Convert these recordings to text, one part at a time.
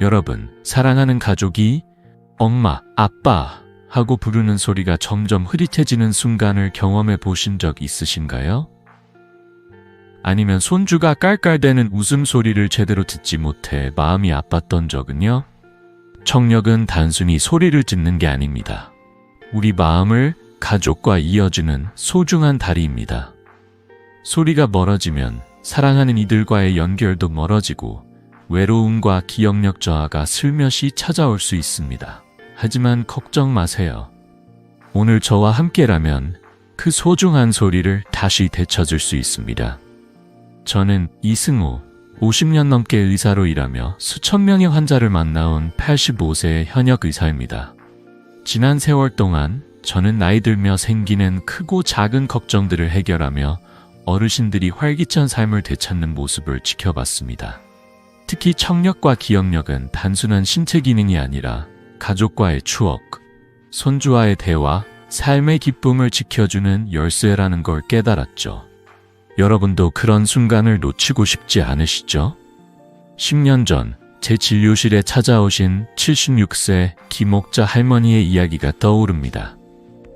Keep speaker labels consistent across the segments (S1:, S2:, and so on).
S1: 여러분, 사랑하는 가족이 엄마, 아빠 하고 부르는 소리가 점점 흐릿해지는 순간을 경험해 보신 적 있으신가요? 아니면 손주가 깔깔대는 웃음소리를 제대로 듣지 못해 마음이 아팠던 적은요? 청력은 단순히 소리를 듣는 게 아닙니다. 우리 마음을 가족과 이어주는 소중한 다리입니다. 소리가 멀어지면 사랑하는 이들과의 연결도 멀어지고 외로움과 기억력 저하가 슬며시 찾아올 수 있습니다. 하지만 걱정 마세요. 오늘 저와 함께라면 그 소중한 소리를 다시 되찾을 수 있습니다. 저는 이승우, 50년 넘게 의사로 일하며 수천 명의 환자를 만나온 85세의 현역 의사입니다. 지난 세월 동안 저는 나이 들며 생기는 크고 작은 걱정들을 해결하며 어르신들이 활기찬 삶을 되찾는 모습을 지켜봤습니다. 특히 청력과 기억력은 단순한 신체 기능이 아니라 가족과의 추억, 손주와의 대화, 삶의 기쁨을 지켜주는 열쇠라는 걸 깨달았죠. 여러분도 그런 순간을 놓치고 싶지 않으시죠? 10년 전 제 진료실에 찾아오신 76세 김옥자 할머니의 이야기가 떠오릅니다.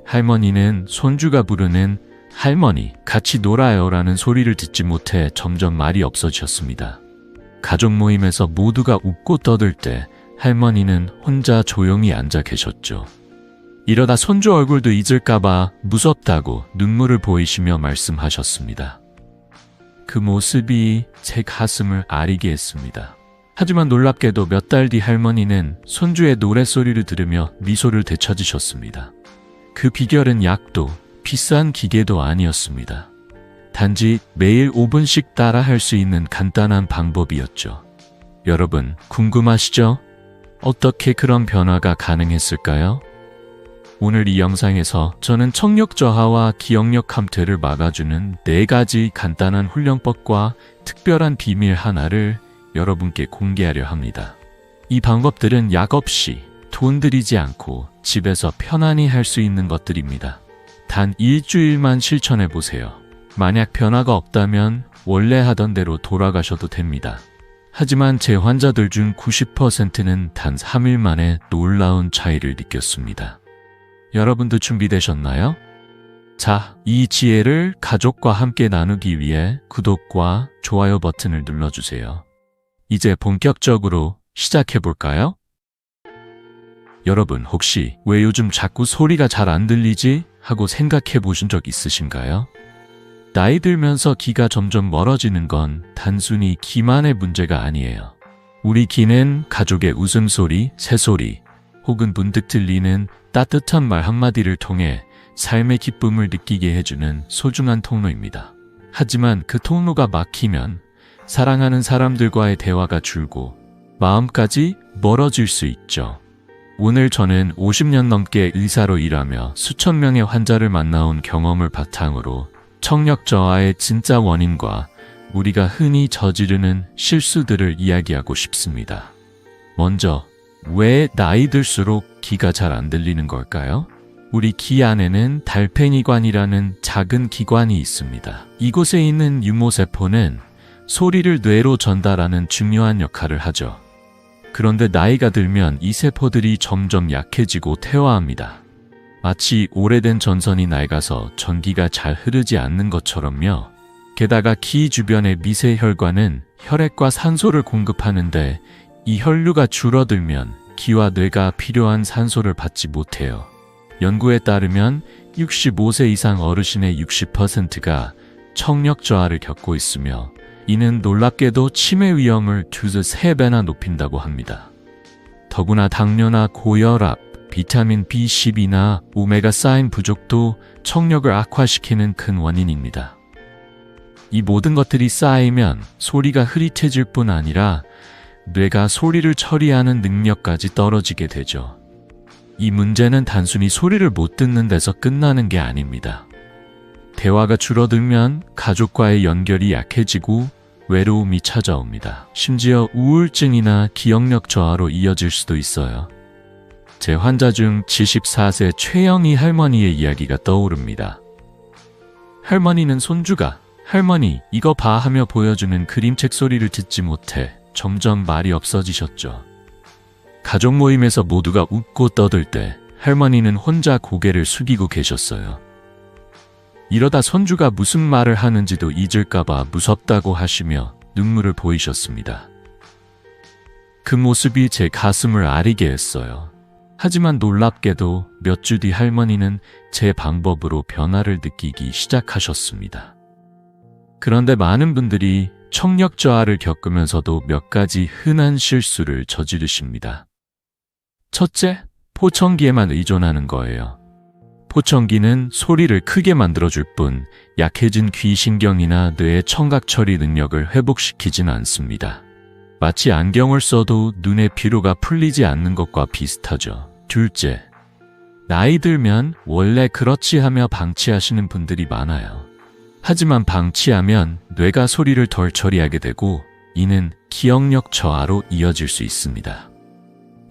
S1: 할머니는 손주가 부르는 할머니, 같이 놀아요라는 소리를 듣지 못해 점점 말이 없어지셨습니다. 가족 모임에서 모두가 웃고 떠들 때 할머니는 혼자 조용히 앉아 계셨죠. 이러다 손주 얼굴도 잊을까봐 무섭다고 눈물을 보이시며 말씀하셨습니다. 그 모습이 제 가슴을 아리게 했습니다. 하지만 놀랍게도 몇 달 뒤 할머니는 손주의 노랫소리를 들으며 미소를 되찾으셨습니다. 그 비결은 약도 비싼 기계도 아니었습니다. 단지 매일 5분씩 따라 할 수 있는 간단한 방법이었죠. 여러분, 궁금하시죠? 어떻게 그런 변화가 가능했을까요? 오늘 이 영상에서 저는 청력 저하와 기억력 감퇴를 막아주는 4가지 간단한 훈련법과 특별한 비밀 하나를 여러분께 공개하려 합니다. 이 방법들은 약 없이 돈 들이지 않고 집에서 편안히 할 수 있는 것들입니다. 단 일주일만 실천해 보세요. 만약 변화가 없다면 원래 하던 대로 돌아가셔도 됩니다. 하지만 제 환자들 중 90%는 단 3일 만에 놀라운 차이를 느꼈습니다. 여러분도 준비되셨나요? 자, 이 지혜를 가족과 함께 나누기 위해 구독과 좋아요 버튼을 눌러주세요. 이제 본격적으로 시작해볼까요? 여러분, 혹시 왜 요즘 자꾸 소리가 잘 안 들리지? 하고 생각해 보신 적 있으신가요? 나이 들면서 귀가 점점 멀어지는 건 단순히 귀만의 문제가 아니에요. 우리 귀는 가족의 웃음소리, 새소리, 혹은 문득 들리는 따뜻한 말 한마디를 통해 삶의 기쁨을 느끼게 해주는 소중한 통로입니다. 하지만 그 통로가 막히면 사랑하는 사람들과의 대화가 줄고 마음까지 멀어질 수 있죠. 오늘 저는 50년 넘게 의사로 일하며 수천 명의 환자를 만나온 경험을 바탕으로 청력 저하의 진짜 원인과 우리가 흔히 저지르는 실수들을 이야기하고 싶습니다. 먼저, 왜 나이 들수록 귀가 잘 안 들리는 걸까요? 우리 귀 안에는 달팽이관이라는 작은 기관이 있습니다. 이곳에 있는 유모세포는 소리를 뇌로 전달하는 중요한 역할을 하죠. 그런데 나이가 들면 이 세포들이 점점 약해지고 퇴화합니다. 마치 오래된 전선이 낡아서 전기가 잘 흐르지 않는 것처럼요. 게다가 귀 주변의 미세혈관은 혈액과 산소를 공급하는데 이 혈류가 줄어들면 귀와 뇌가 필요한 산소를 받지 못해요. 연구에 따르면 65세 이상 어르신의 60%가 청력 저하를 겪고 있으며 이는 놀랍게도 치매 위험을 2~3배나 높인다고 합니다. 더구나 당뇨나 고혈압, 비타민 B12나 오메가3 부족도 청력을 악화시키는 큰 원인입니다. 이 모든 것들이 쌓이면 소리가 흐릿해질 뿐 아니라 뇌가 소리를 처리하는 능력까지 떨어지게 되죠. 이 문제는 단순히 소리를 못 듣는 데서 끝나는 게 아닙니다. 대화가 줄어들면 가족과의 연결이 약해지고 외로움이 찾아옵니다. 심지어 우울증이나 기억력 저하로 이어질 수도 있어요. 제 환자 중 74세 최영희 할머니의 이야기가 떠오릅니다. 할머니는 손주가 "할머니, 이거 봐" 하며 보여주는 그림책 소리를 듣지 못해 점점 말이 없어지셨죠. 가족 모임에서 모두가 웃고 떠들 때 할머니는 혼자 고개를 숙이고 계셨어요. 이러다 손주가 무슨 말을 하는지도 잊을까봐 무섭다고 하시며 눈물을 보이셨습니다. 그 모습이 제 가슴을 아리게 했어요. 하지만 놀랍게도 몇 주 뒤 할머니는 제 방법으로 변화를 느끼기 시작하셨습니다. 그런데 많은 분들이 청력 저하를 겪으면서도 몇 가지 흔한 실수를 저지르십니다. 첫째, 포청기에만 의존하는 거예요. 포청기는 소리를 크게 만들어줄 뿐 약해진 귀 신경이나 뇌의 청각 처리 능력을 회복시키진 않습니다. 마치 안경을 써도 눈의 피로가 풀리지 않는 것과 비슷하죠. 둘째, 나이 들면 원래 그렇지 하며 방치하시는 분들이 많아요. 하지만 방치하면 뇌가 소리를 덜 처리하게 되고 이는 기억력 저하로 이어질 수 있습니다.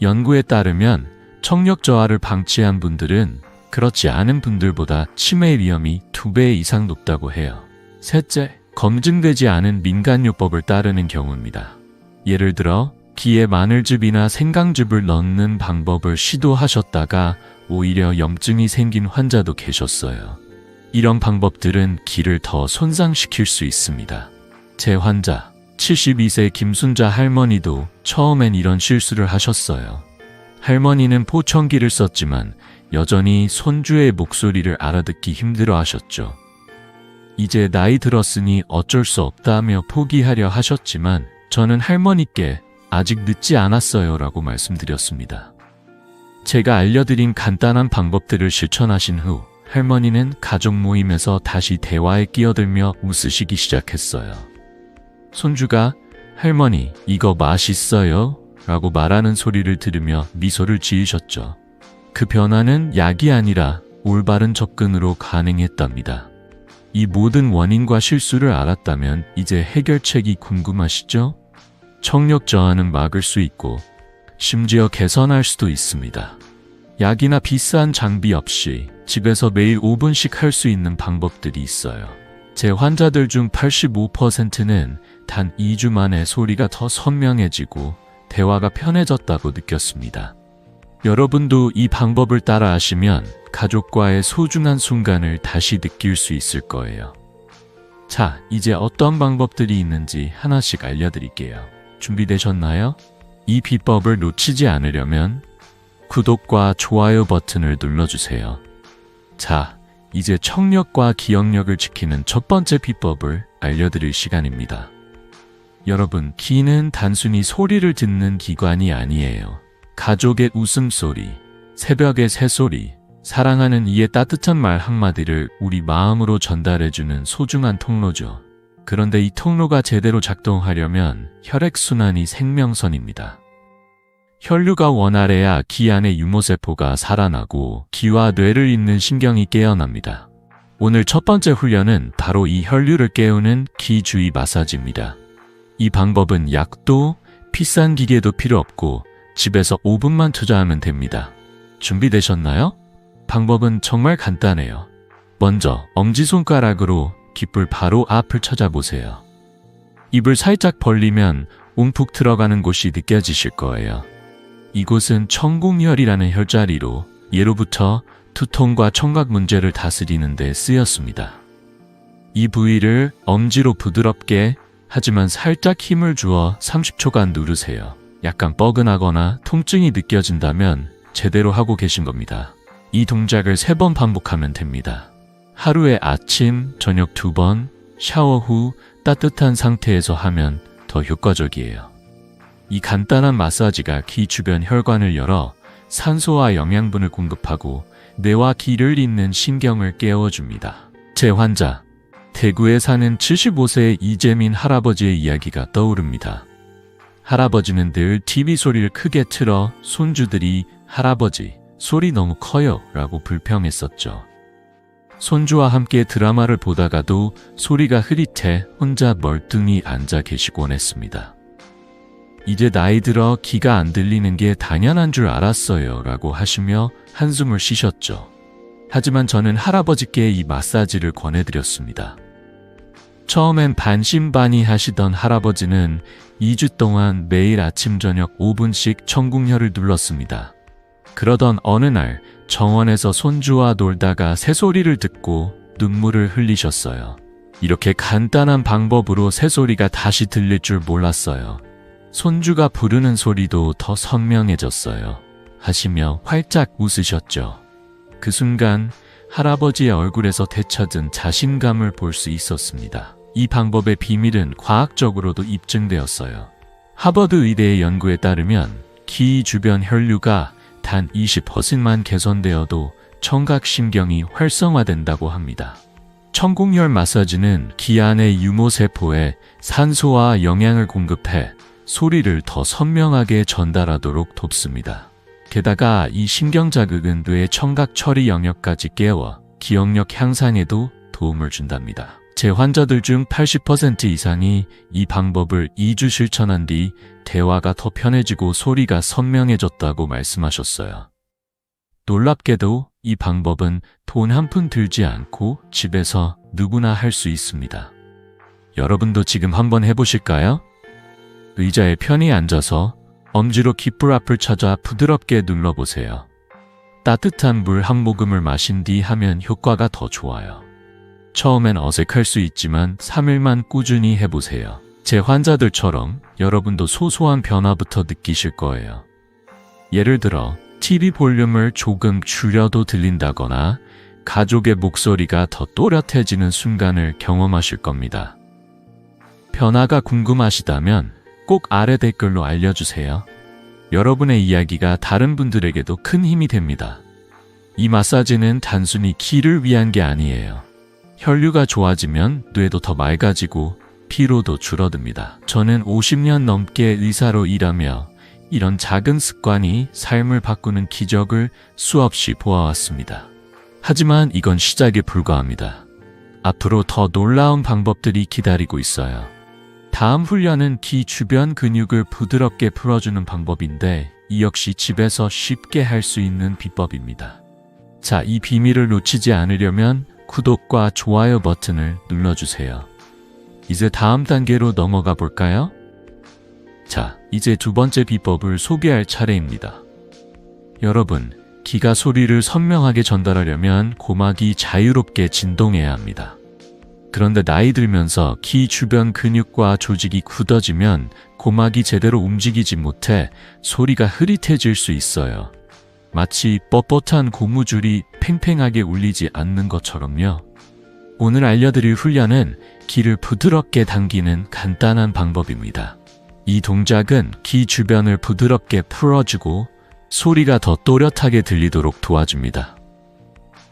S1: 연구에 따르면 청력 저하를 방치한 분들은 그렇지 않은 분들보다 치매 위험이 2배 이상 높다고 해요. 셋째, 검증되지 않은 민간요법을 따르는 경우입니다. 예를 들어 귀에 마늘즙이나 생강즙을 넣는 방법을 시도하셨다가 오히려 염증이 생긴 환자도 계셨어요. 이런 방법들은 귀를 더 손상시킬 수 있습니다. 제 환자, 72세 김순자 할머니도 처음엔 이런 실수를 하셨어요. 할머니는 포청기를 썼지만 여전히 손주의 목소리를 알아듣기 힘들어 하셨죠. 이제 나이 들었으니 어쩔 수 없다며 포기하려 하셨지만 저는 할머니께 아직 늦지 않았어요 라고 말씀드렸습니다. 제가 알려드린 간단한 방법들을 실천하신 후 할머니는 가족 모임에서 다시 대화에 끼어들며 웃으시기 시작했어요. 손주가 할머니 이거 맛있어요? 라고 말하는 소리를 들으며 미소를 지으셨죠. 그 변화는 약이 아니라 올바른 접근으로 가능했답니다. 이 모든 원인과 실수를 알았다면 이제 해결책이 궁금하시죠? 청력 저하는 막을 수 있고 심지어 개선할 수도 있습니다. 약이나 비싼 장비 없이 집에서 매일 5분씩 할 수 있는 방법들이 있어요. 제 환자들 중 85%는 단 2주 만에 소리가 더 선명해지고 대화가 편해졌다고 느꼈습니다. 여러분도 이 방법을 따라 하시면 가족과의 소중한 순간을 다시 느낄 수 있을 거예요. 자, 이제 어떤 방법들이 있는지 하나씩 알려드릴게요. 준비되셨나요? 이 비법을 놓치지 않으려면 구독과 좋아요 버튼을 눌러주세요. 자, 이제 청력과 기억력을 지키는 첫 번째 비법을 알려드릴 시간입니다. 여러분, 귀는 단순히 소리를 듣는 기관이 아니에요. 가족의 웃음소리, 새벽의 새소리, 사랑하는 이의 따뜻한 말 한마디를 우리 마음으로 전달해주는 소중한 통로죠. 그런데 이 통로가 제대로 작동하려면 혈액순환이 생명선입니다. 혈류가 원활해야 귀 안의 유모세포가 살아나고 귀와 뇌를 잇는 신경이 깨어납니다. 오늘 첫 번째 훈련은 바로 이 혈류를 깨우는 귀 주위 마사지입니다. 이 방법은 약도 비싼 기계도 필요 없고 집에서 5분만 투자하면 됩니다. 준비되셨나요? 방법은 정말 간단해요. 먼저 엄지손가락으로 귓불 바로 앞을 찾아보세요. 입을 살짝 벌리면 움푹 들어가는 곳이 느껴지실 거예요. 이곳은 청궁혈이라는 혈자리로 예로부터 두통과 청각 문제를 다스리는 데 쓰였습니다. 이 부위를 엄지로 부드럽게 하지만 살짝 힘을 주어 30초간 누르세요. 약간 뻐근하거나 통증이 느껴진다면 제대로 하고 계신 겁니다. 이 동작을 3번 반복하면 됩니다. 하루에 아침, 저녁 2번, 샤워 후 따뜻한 상태에서 하면 더 효과적이에요. 이 간단한 마사지가 귀 주변 혈관을 열어 산소와 영양분을 공급하고 뇌와 귀를 잇는 신경을 깨워줍니다. 제 환자, 대구에 사는 75세의 이재민 할아버지의 이야기가 떠오릅니다. 할아버지는 늘 TV 소리를 크게 틀어 손주들이 할아버지, 소리 너무 커요 라고 불평했었죠. 손주와 함께 드라마를 보다가도 소리가 흐릿해 혼자 멀뚱히 앉아 계시곤 했습니다. 이제 나이 들어 귀가 안 들리는 게 당연한 줄 알았어요 라고 하시며 한숨을 쉬셨죠. 하지만 저는 할아버지께 이 마사지를 권해드렸습니다. 처음엔 반신반의 하시던 할아버지는 2주 동안 매일 아침 저녁 5분씩 청궁혈을 눌렀습니다. 그러던 어느 날 정원에서 손주와 놀다가 새소리를 듣고 눈물을 흘리셨어요. 이렇게 간단한 방법으로 새소리가 다시 들릴 줄 몰랐어요. 손주가 부르는 소리도 더 선명해졌어요. 하시며 활짝 웃으셨죠. 그 순간 할아버지의 얼굴에서 되찾은 자신감을 볼 수 있었습니다. 이 방법의 비밀은 과학적으로도 입증되었어요. 하버드 의대의 연구에 따르면 귀 주변 혈류가 단 20%만 개선되어도 청각신경이 활성화된다고 합니다. 청궁혈 마사지는 귀 안의 유모세포에 산소와 영양을 공급해 소리를 더 선명하게 전달하도록 돕습니다. 게다가 이 신경 자극은 뇌의 청각 처리 영역까지 깨워 기억력 향상에도 도움을 준답니다. 제 환자들 중 80% 이상이 이 방법을 2주 실천한 뒤 대화가 더 편해지고 소리가 선명해졌다고 말씀하셨어요. 놀랍게도 이 방법은 돈 한 푼 들지 않고 집에서 누구나 할 수 있습니다. 여러분도 지금 한번 해보실까요? 의자에 편히 앉아서 엄지로 귓불 앞을 찾아 부드럽게 눌러보세요. 따뜻한 물 한 모금을 마신 뒤 하면 효과가 더 좋아요. 처음엔 어색할 수 있지만 3일만 꾸준히 해보세요. 제 환자들처럼 여러분도 소소한 변화부터 느끼실 거예요. 예를 들어 TV 볼륨을 조금 줄여도 들린다거나 가족의 목소리가 더 또렷해지는 순간을 경험하실 겁니다. 변화가 궁금하시다면 꼭 아래 댓글로 알려주세요. 여러분의 이야기가 다른 분들에게도 큰 힘이 됩니다. 이 마사지는 단순히 귀를 위한 게 아니에요. 혈류가 좋아지면 뇌도 더 맑아지고 피로도 줄어듭니다. 저는 50년 넘게 의사로 일하며 이런 작은 습관이 삶을 바꾸는 기적을 수없이 보아왔습니다. 하지만 이건 시작에 불과합니다. 앞으로 더 놀라운 방법들이 기다리고 있어요. 다음 훈련은 귀 주변 근육을 부드럽게 풀어주는 방법인데 이 역시 집에서 쉽게 할 수 있는 비법입니다. 자, 이 비밀을 놓치지 않으려면 구독과 좋아요 버튼을 눌러주세요. 이제 다음 단계로 넘어가 볼까요? 자, 이제 두 번째 비법을 소개할 차례입니다. 여러분, 귀가 소리를 선명하게 전달하려면 고막이 자유롭게 진동해야 합니다. 그런데 나이 들면서 귀 주변 근육과 조직이 굳어지면 고막이 제대로 움직이지 못해 소리가 흐릿해질 수 있어요. 마치 뻣뻣한 고무줄이 팽팽하게 울리지 않는 것처럼요. 오늘 알려드릴 훈련은 귀를 부드럽게 당기는 간단한 방법입니다. 이 동작은 귀 주변을 부드럽게 풀어주고 소리가 더 또렷하게 들리도록 도와줍니다.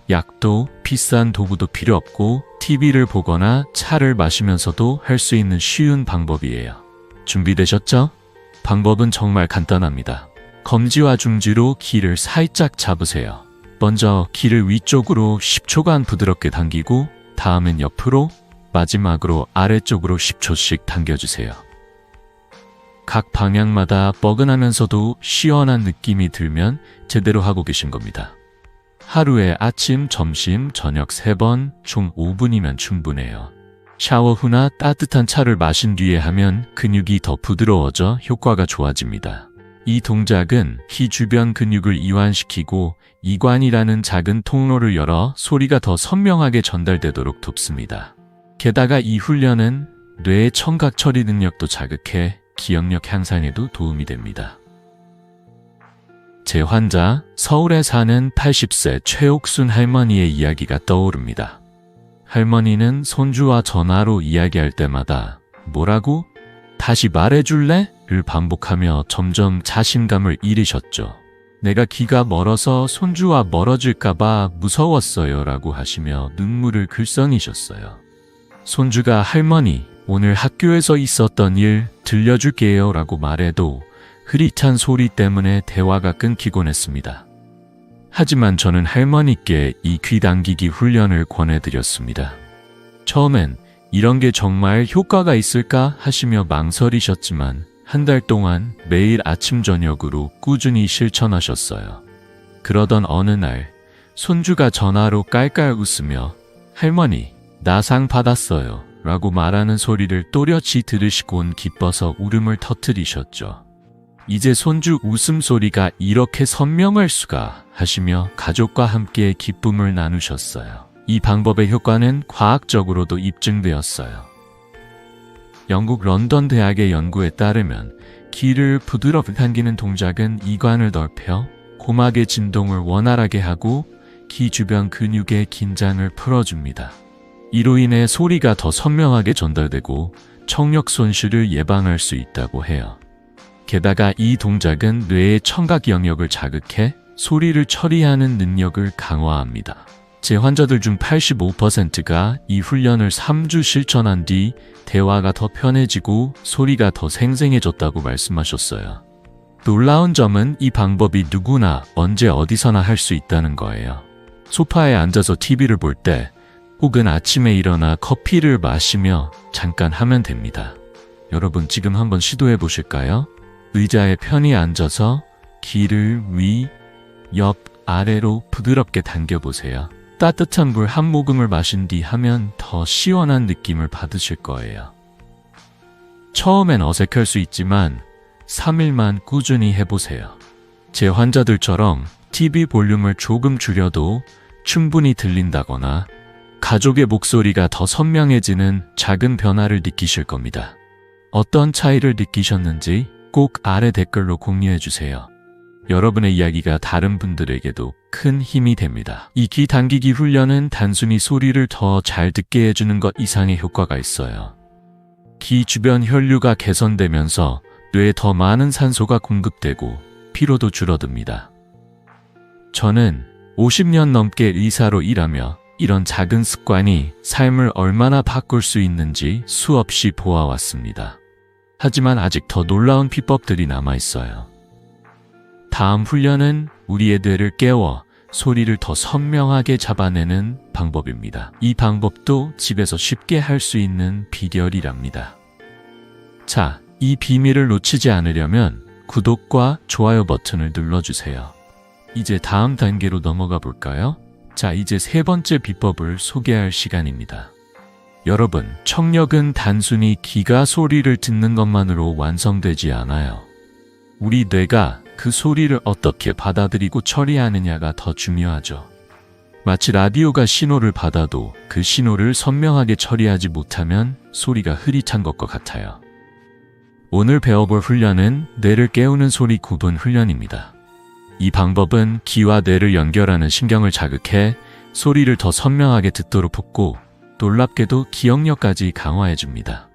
S1: 약도 비싼 도구도 필요 없고 TV를 보거나 차를 마시면서도 할 수 있는 쉬운 방법이에요. 준비되셨죠? 방법은 정말 간단합니다. 검지와 중지로 귀를 살짝 잡으세요. 먼저 귀를 위쪽으로 10초간 부드럽게 당기고 다음엔 옆으로, 마지막으로 아래쪽으로 10초씩 당겨주세요. 각 방향마다 뻐근하면서도 시원한 느낌이 들면 제대로 하고 계신 겁니다. 하루에 아침, 점심, 저녁 3번, 총 5분이면 충분해요. 샤워 후나 따뜻한 차를 마신 뒤에 하면 근육이 더 부드러워져 효과가 좋아집니다. 이 동작은 귀 주변 근육을 이완시키고 이관이라는 작은 통로를 열어 소리가 더 선명하게 전달되도록 돕습니다. 게다가 이 훈련은 뇌의 청각 처리 능력도 자극해 기억력 향상에도 도움이 됩니다. 제 환자, 서울에 사는 80세 최옥순 할머니의 이야기가 떠오릅니다. 할머니는 손주와 전화로 이야기할 때마다 "뭐라고? 다시 말해줄래?" 를 반복하며 점점 자신감을 잃으셨죠. "내가 귀가 멀어서 손주와 멀어질까봐 무서웠어요 라고 하시며 눈물을 글썽이셨어요. 손주가 "할머니, 오늘 학교에서 있었던 일 들려줄게요 라고 말해도 흐릿한 소리 때문에 대화가 끊기곤 했습니다. 하지만 저는 할머니께 이 귀 당기기 훈련을 권해드렸습니다. 처음엔 이런 게 정말 효과가 있을까 하시며 망설이셨지만 한 달 동안 매일 아침 저녁으로 꾸준히 실천하셨어요. 그러던 어느 날 손주가 전화로 깔깔 웃으며 "할머니, 나 상 받았어요" 라고 말하는 소리를 또렷이 들으시곤 기뻐서 울음을 터뜨리셨죠. 이제 손주 웃음소리가 이렇게 선명할 수가 하시며 가족과 함께 기쁨을 나누셨어요. 이 방법의 효과는 과학적으로도 입증되었어요. 영국 런던 대학의 연구에 따르면 귀를 부드럽게 당기는 동작은 이관을 넓혀 고막의 진동을 원활하게 하고 귀 주변 근육의 긴장을 풀어줍니다. 이로 인해 소리가 더 선명하게 전달되고 청력 손실을 예방할 수 있다고 해요. 게다가 이 동작은 뇌의 청각 영역을 자극해 소리를 처리하는 능력을 강화합니다. 제 환자들 중 85%가 이 훈련을 3주 실천한 뒤 대화가 더 편해지고 소리가 더 생생해졌다고 말씀하셨어요. 놀라운 점은 이 방법이 누구나 언제 어디서나 할 수 있다는 거예요. 소파에 앉아서 TV를 볼 때 혹은 아침에 일어나 커피를 마시며 잠깐 하면 됩니다. 여러분 지금 한번 시도해 보실까요? 의자에 편히 앉아서 귀를 위, 옆, 아래로 부드럽게 당겨보세요. 따뜻한 물 한 모금을 마신 뒤 하면 더 시원한 느낌을 받으실 거예요. 처음엔 어색할 수 있지만 3일만 꾸준히 해보세요. 제 환자들처럼 TV 볼륨을 조금 줄여도 충분히 들린다거나 가족의 목소리가 더 선명해지는 작은 변화를 느끼실 겁니다. 어떤 차이를 느끼셨는지 꼭 아래 댓글로 공유해주세요. 여러분의 이야기가 다른 분들에게도 큰 힘이 됩니다. 이 귀 당기기 훈련은 단순히 소리를 더 잘 듣게 해주는 것 이상의 효과가 있어요. 귀 주변 혈류가 개선되면서 뇌에 더 많은 산소가 공급되고 피로도 줄어듭니다. 저는 50년 넘게 의사로 일하며 이런 작은 습관이 삶을 얼마나 바꿀 수 있는지 수없이 보아왔습니다. 하지만 아직 더 놀라운 비법들이 남아있어요. 다음 훈련은 우리의 뇌를 깨워 소리를 더 선명하게 잡아내는 방법입니다. 이 방법도 집에서 쉽게 할 수 있는 비결이랍니다. 자, 이 비밀을 놓치지 않으려면 구독과 좋아요 버튼을 눌러주세요. 이제 다음 단계로 넘어가 볼까요? 자, 이제 세 번째 비법을 소개할 시간입니다. 여러분, 청력은 단순히 귀가 소리를 듣는 것만으로 완성되지 않아요. 우리 뇌가 그 소리를 어떻게 받아들이고 처리하느냐가 더 중요하죠. 마치 라디오가 신호를 받아도 그 신호를 선명하게 처리하지 못하면 소리가 흐릿한 것과 같아요. 오늘 배워볼 훈련은 뇌를 깨우는 소리 구분 훈련입니다. 이 방법은 귀와 뇌를 연결하는 신경을 자극해 소리를 더 선명하게 듣도록 돕고 놀랍게도 기억력까지 강화해줍니다.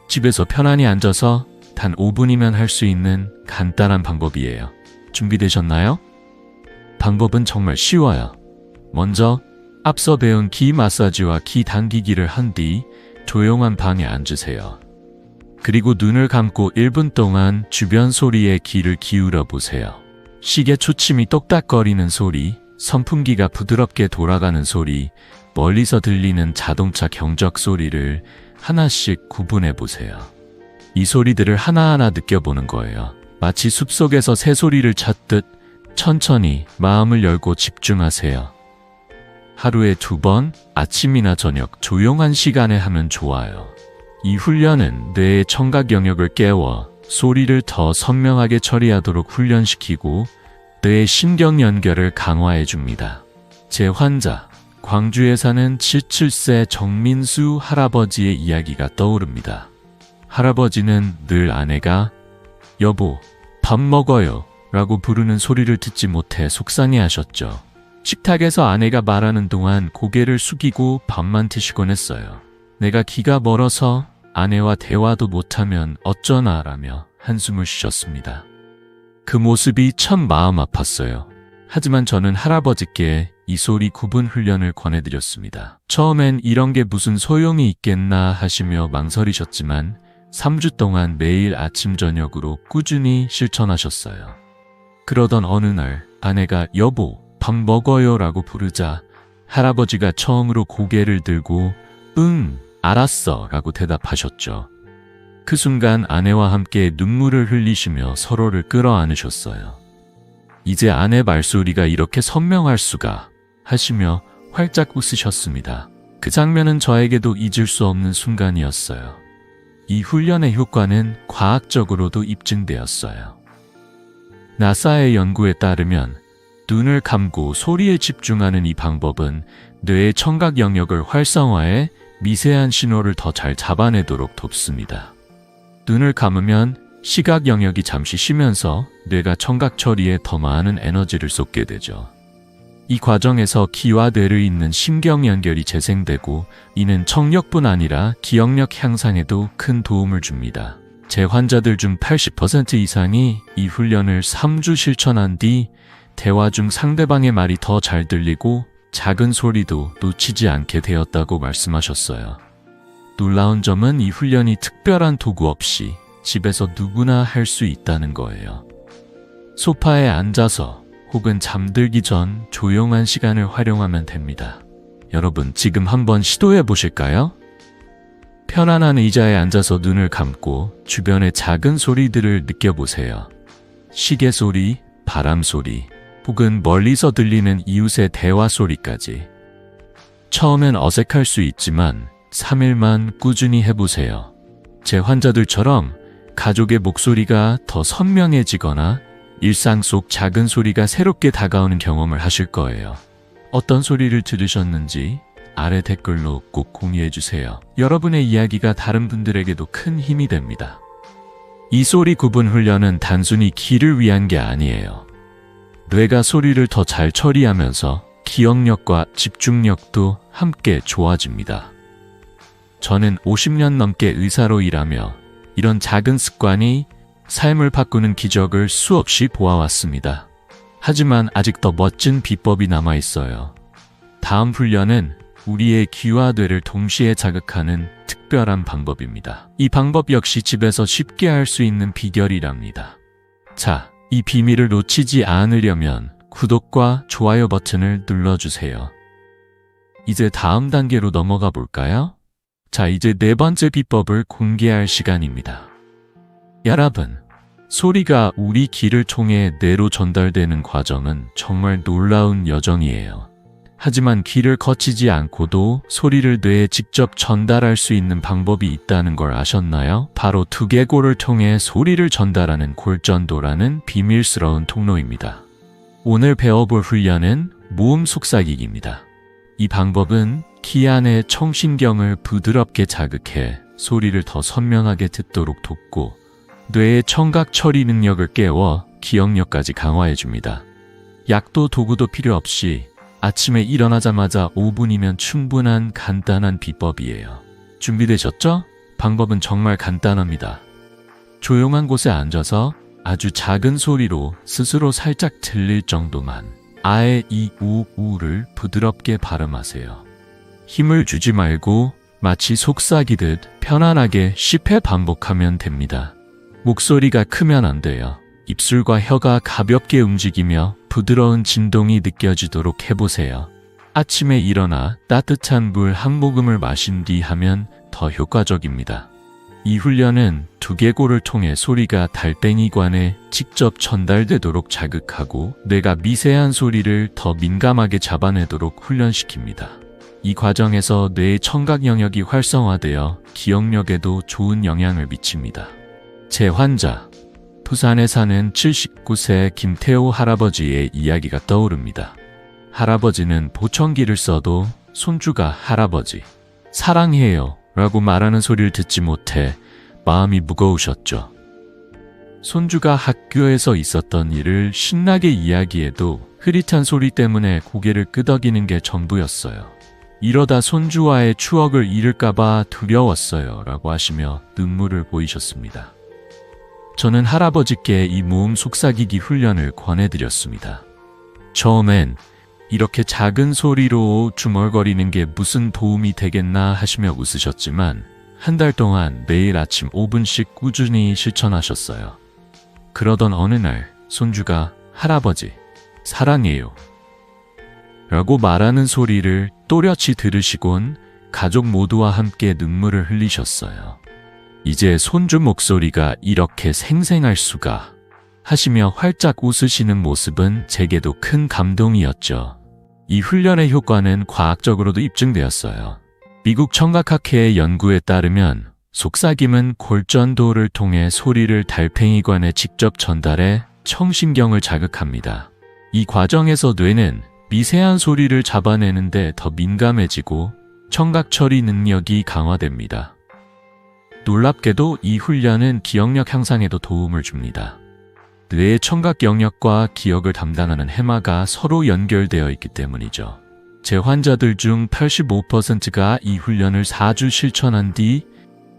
S1: 집에서 편안히 앉아서 단 5분이면 할 수 있는 간단한 방법이에요. 준비되셨나요? 방법은 정말 쉬워요. 먼저 앞서 배운 귀 마사지와 귀 당기기를 한 뒤 조용한 방에 앉으세요. 그리고 눈을 감고 1분 동안 주변 소리에 귀를 기울여 보세요. 시계 초침이 똑딱거리는 소리, 선풍기가 부드럽게 돌아가는 소리, 멀리서 들리는 자동차 경적 소리를 하나씩 구분해 보세요. 이 소리들을 하나하나 느껴보는 거예요. 마치 숲속에서 새소리를 찾듯 천천히 마음을 열고 집중하세요. 하루에 2번, 아침이나 저녁 조용한 시간에 하면 좋아요. 이 훈련은 뇌의 청각 영역을 깨워 소리를 더 선명하게 처리하도록 훈련시키고 뇌의 신경 연결을 강화해 줍니다. 제 환자, 광주에 사는 77세 정민수 할아버지의 이야기가 떠오릅니다. 할아버지는 늘 아내가 여보, 밥 먹어요 라고 부르는 소리를 듣지 못해 속상해 하셨죠. 식탁에서 아내가 말하는 동안 고개를 숙이고 밥만 드시곤 했어요. 내가 귀가 멀어서 아내와 대화도 못하면 어쩌나 라며 한숨을 쉬셨습니다. 그 모습이 참 마음 아팠어요. 하지만 저는 할아버지께 이 소리 구분 훈련을 권해드렸습니다. 처음엔 이런 게 무슨 소용이 있겠나 하시며 망설이셨지만 3주 동안 매일 아침 저녁으로 꾸준히 실천하셨어요. 그러던 어느 날 아내가 여보, 밥 먹어요 라고 부르자 할아버지가 처음으로 고개를 들고 응, 알았어 라고 대답하셨죠. 그 순간 아내와 함께 눈물을 흘리시며 서로를 끌어안으셨어요. 이제 아내 말소리가 이렇게 선명할 수가 하시며 활짝 웃으셨습니다. 그 장면은 저에게도 잊을 수 없는 순간이었어요. 이 훈련의 효과는 과학적으로도 입증되었어요. 나사의 연구에 따르면 눈을 감고 소리에 집중하는 이 방법은 뇌의 청각 영역을 활성화해 미세한 신호를 더 잘 잡아내도록 돕습니다. 눈을 감으면 시각 영역이 잠시 쉬면서 뇌가 청각 처리에 더 많은 에너지를 쏟게 되죠. 이 과정에서 귀와 뇌를 잇는 신경 연결이 재생되고 이는 청력뿐 아니라 기억력 향상에도 큰 도움을 줍니다. 제 환자들 중 80% 이상이 이 훈련을 3주 실천한 뒤 대화 중 상대방의 말이 더 잘 들리고 작은 소리도 놓치지 않게 되었다고 말씀하셨어요. 놀라운 점은 이 훈련이 특별한 도구 없이 집에서 누구나 할 수 있다는 거예요. 소파에 앉아서 혹은 잠들기 전 조용한 시간을 활용하면 됩니다. 여러분, 지금 한번 시도해 보실까요? 편안한 의자에 앉아서 눈을 감고 주변의 작은 소리들을 느껴보세요. 시계 소리, 바람 소리, 혹은 멀리서 들리는 이웃의 대화 소리까지. 처음엔 어색할 수 있지만 3일만 꾸준히 해보세요. 제 환자들처럼 가족의 목소리가 더 선명해지거나 일상 속 작은 소리가 새롭게 다가오는 경험을 하실 거예요. 어떤 소리를 들으셨는지 아래 댓글로 꼭 공유해주세요. 여러분의 이야기가 다른 분들에게도 큰 힘이 됩니다. 이 소리 구분 훈련은 단순히 귀를 위한 게 아니에요. 뇌가 소리를 더 잘 처리하면서 기억력과 집중력도 함께 좋아집니다. 저는 50년 넘게 의사로 일하며 이런 작은 습관이 삶을 바꾸는 기적을 수없이 보아왔습니다. 하지만 아직 더 멋진 비법이 남아 있어요. 다음 훈련은 우리의 귀와 뇌를 동시에 자극하는 특별한 방법입니다. 이 방법 역시 집에서 쉽게 할 수 있는 비결이랍니다. 자, 이 비밀을 놓치지 않으려면 구독과 좋아요 버튼을 눌러주세요. 이제 다음 단계로 넘어가 볼까요? 자, 이제 네 번째 비법을 공개할 시간입니다. 여러분, 소리가 우리 귀를 통해 뇌로 전달되는 과정은 정말 놀라운 여정이에요. 하지만 귀를 거치지 않고도 소리를 뇌에 직접 전달할 수 있는 방법이 있다는 걸 아셨나요? 바로 두개골을 통해 소리를 전달하는 골전도라는 비밀스러운 통로입니다. 오늘 배워볼 훈련은 모음 속삭이기입니다. 이 방법은 귀 안의 청신경을 부드럽게 자극해 소리를 더 선명하게 듣도록 돕고 뇌의 청각 처리 능력을 깨워 기억력까지 강화해줍니다. 약도 도구도 필요 없이 아침에 일어나자마자 5분이면 충분한 간단한 비법이에요. 준비되셨죠? 방법은 정말 간단합니다. 조용한 곳에 앉아서 아주 작은 소리로 스스로 살짝 들릴 정도만 아의 이, 우, 우를 부드럽게 발음하세요. 힘을 주지 말고 마치 속삭이듯 편안하게 10회 반복하면 됩니다. 목소리가 크면 안 돼요. 입술과 혀가 가볍게 움직이며 부드러운 진동이 느껴지도록 해보세요. 아침에 일어나 따뜻한 물 한 모금을 마신 뒤 하면 더 효과적입니다. 이 훈련은 두개골을 통해 소리가 달팽이관에 직접 전달되도록 자극하고 뇌가 미세한 소리를 더 민감하게 잡아내도록 훈련시킵니다. 이 과정에서 뇌의 청각 영역이 활성화되어 기억력에도 좋은 영향을 미칩니다. 제 환자, 부산에 사는 79세 김태호 할아버지의 이야기가 떠오릅니다. 할아버지는 보청기를 써도 손주가 할아버지, 사랑해요 라고 말하는 소리를 듣지 못해 마음이 무거우셨죠. 손주가 학교에서 있었던 일을 신나게 이야기해도 흐릿한 소리 때문에 고개를 끄덕이는 게 전부였어요. 이러다 손주와의 추억을 잃을까봐 두려웠어요 라고 하시며 눈물을 보이셨습니다. 저는 할아버지께 이 모음 속삭이기 훈련을 권해드렸습니다. 처음엔 이렇게 작은 소리로 중얼거리는 게 무슨 도움이 되겠나 하시며 웃으셨지만 한 달 동안 매일 아침 5분씩 꾸준히 실천하셨어요. 그러던 어느 날 손주가 할아버지, 사랑해요 라고 말하는 소리를 또렷이 들으시곤 가족 모두와 함께 눈물을 흘리셨어요. 이제 손주 목소리가 이렇게 생생할 수가 하시며 활짝 웃으시는 모습은 제게도 큰 감동이었죠. 이 훈련의 효과는 과학적으로도 입증되었어요. 미국 청각학회의 연구에 따르면 속삭임은 골전도를 통해 소리를 달팽이관에 직접 전달해 청신경을 자극합니다. 이 과정에서 뇌는 미세한 소리를 잡아내는데 더 민감해지고 청각 처리 능력이 강화됩니다. 놀랍게도 이 훈련은 기억력 향상에도 도움을 줍니다. 뇌의 청각 영역과 기억을 담당하는 해마가 서로 연결되어 있기 때문이죠. 제 환자들 중 85%가 이 훈련을 4주 실천한 뒤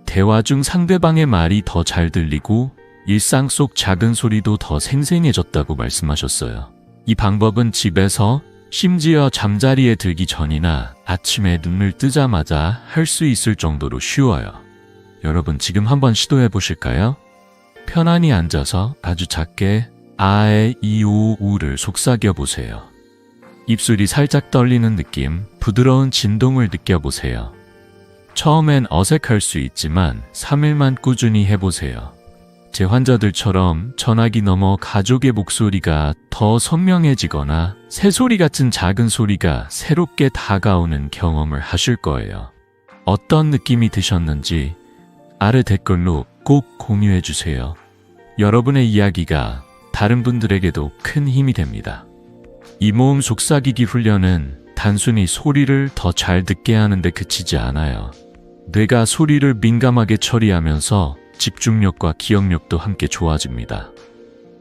S1: 대화 중 상대방의 말이 더 잘 들리고 일상 속 작은 소리도 더 생생해졌다고 말씀하셨어요. 이 방법은 집에서 심지어 잠자리에 들기 전이나 아침에 눈을 뜨자마자 할 수 있을 정도로 쉬워요. 여러분 지금 한번 시도해 보실까요? 편안히 앉아서 아주 작게 아에 이오 우를 속삭여 보세요. 입술이 살짝 떨리는 느낌, 부드러운 진동을 느껴보세요. 처음엔 어색할 수 있지만 3일만 꾸준히 해보세요. 제 환자들처럼 전화기 너머 가족의 목소리가 더 선명해지거나 새소리 같은 작은 소리가 새롭게 다가오는 경험을 하실 거예요. 어떤 느낌이 드셨는지 아래 댓글로 꼭 공유해 주세요. 여러분의 이야기가 다른 분들에게도 큰 힘이 됩니다. 이 모음 속삭이기 훈련은 단순히 소리를 더 잘 듣게 하는데 그치지 않아요. 뇌가 소리를 민감하게 처리하면서 집중력과 기억력도 함께 좋아집니다.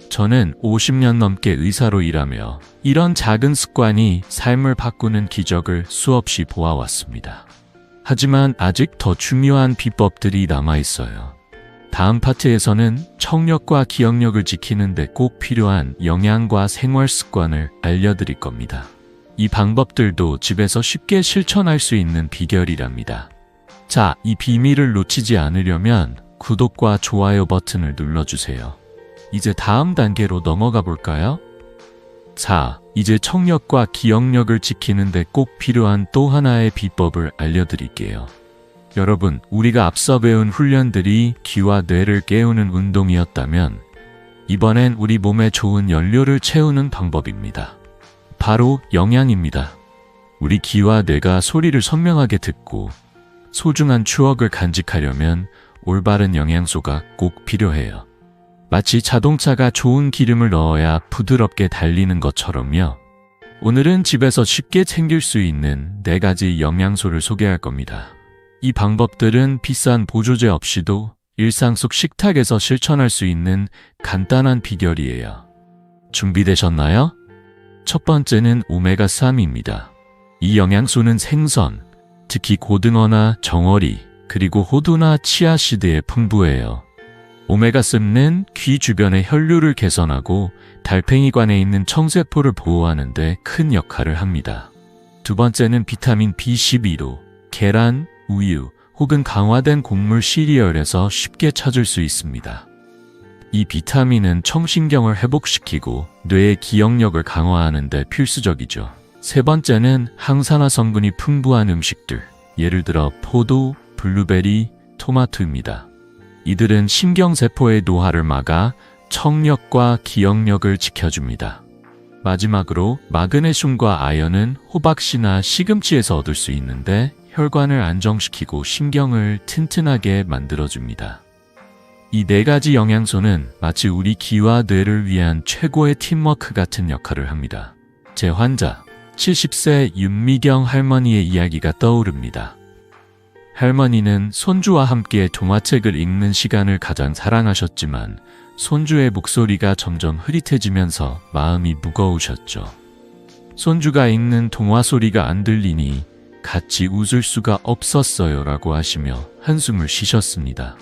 S1: 저는 50년 넘게 의사로 일하며 이런 작은 습관이 삶을 바꾸는 기적을 수없이 보아왔습니다. 하지만 아직 더 중요한 비법들이 남아있어요. 다음 파트에서는 청력과 기억력을 지키는 데 꼭 필요한 영양과 생활 습관을 알려드릴 겁니다. 이 방법들도 집에서 쉽게 실천할 수 있는 비결이랍니다. 자, 이 비밀을 놓치지 않으려면 구독과 좋아요 버튼을 눌러주세요. 이제 다음 단계로 넘어가 볼까요? 자, 이제 청력과 기억력을 지키는 데 꼭 필요한 또 하나의 비법을 알려드릴게요. 여러분, 우리가 앞서 배운 훈련들이 귀와 뇌를 깨우는 운동이었다면 이번엔 우리 몸에 좋은 연료를 채우는 방법입니다. 바로 영양입니다. 우리 귀와 뇌가 소리를 선명하게 듣고 소중한 추억을 간직하려면 올바른 영양소가 꼭 필요해요. 마치 자동차가 좋은 기름을 넣어야 부드럽게 달리는 것처럼요. 오늘은 집에서 쉽게 챙길 수 있는 4가지 영양소를 소개할 겁니다. 이 방법들은 비싼 보조제 없이도 일상 속 식탁에서 실천할 수 있는 간단한 비결이에요. 준비되셨나요? 첫 번째는 오메가3입니다. 이 영양소는 생선, 특히 고등어나 정어리, 그리고 호두나 치아씨드에 풍부해요. 오메가3는 귀 주변의 혈류를 개선하고 달팽이관에 있는 청세포를 보호하는 데 큰 역할을 합니다. 두 번째는 비타민 B12로 계란, 우유 혹은 강화된 곡물 시리얼에서 쉽게 찾을 수 있습니다. 이 비타민은 청신경을 회복시키고 뇌의 기억력을 강화하는 데 필수적이죠. 세 번째는 항산화 성분이 풍부한 음식들, 예를 들어 포도, 블루베리, 토마토입니다. 이들은 신경세포의 노화를 막아 청력과 기억력을 지켜줍니다. 마지막으로 마그네슘과 아연은 호박씨나 시금치에서 얻을 수 있는데 혈관을 안정시키고 신경을 튼튼하게 만들어줍니다. 이 4가지 영양소는 마치 우리 귀와 뇌를 위한 최고의 팀워크 같은 역할을 합니다. 제 환자, 70세 윤미경 할머니의 이야기가 떠오릅니다. 할머니는 손주와 함께 동화책을 읽는 시간을 가장 사랑하셨지만 손주의 목소리가 점점 흐릿해지면서 마음이 무거우셨죠. 손주가 읽는 동화 소리가 안 들리니 같이 웃을 수가 없었어요 라고 하시며 한숨을 쉬셨습니다.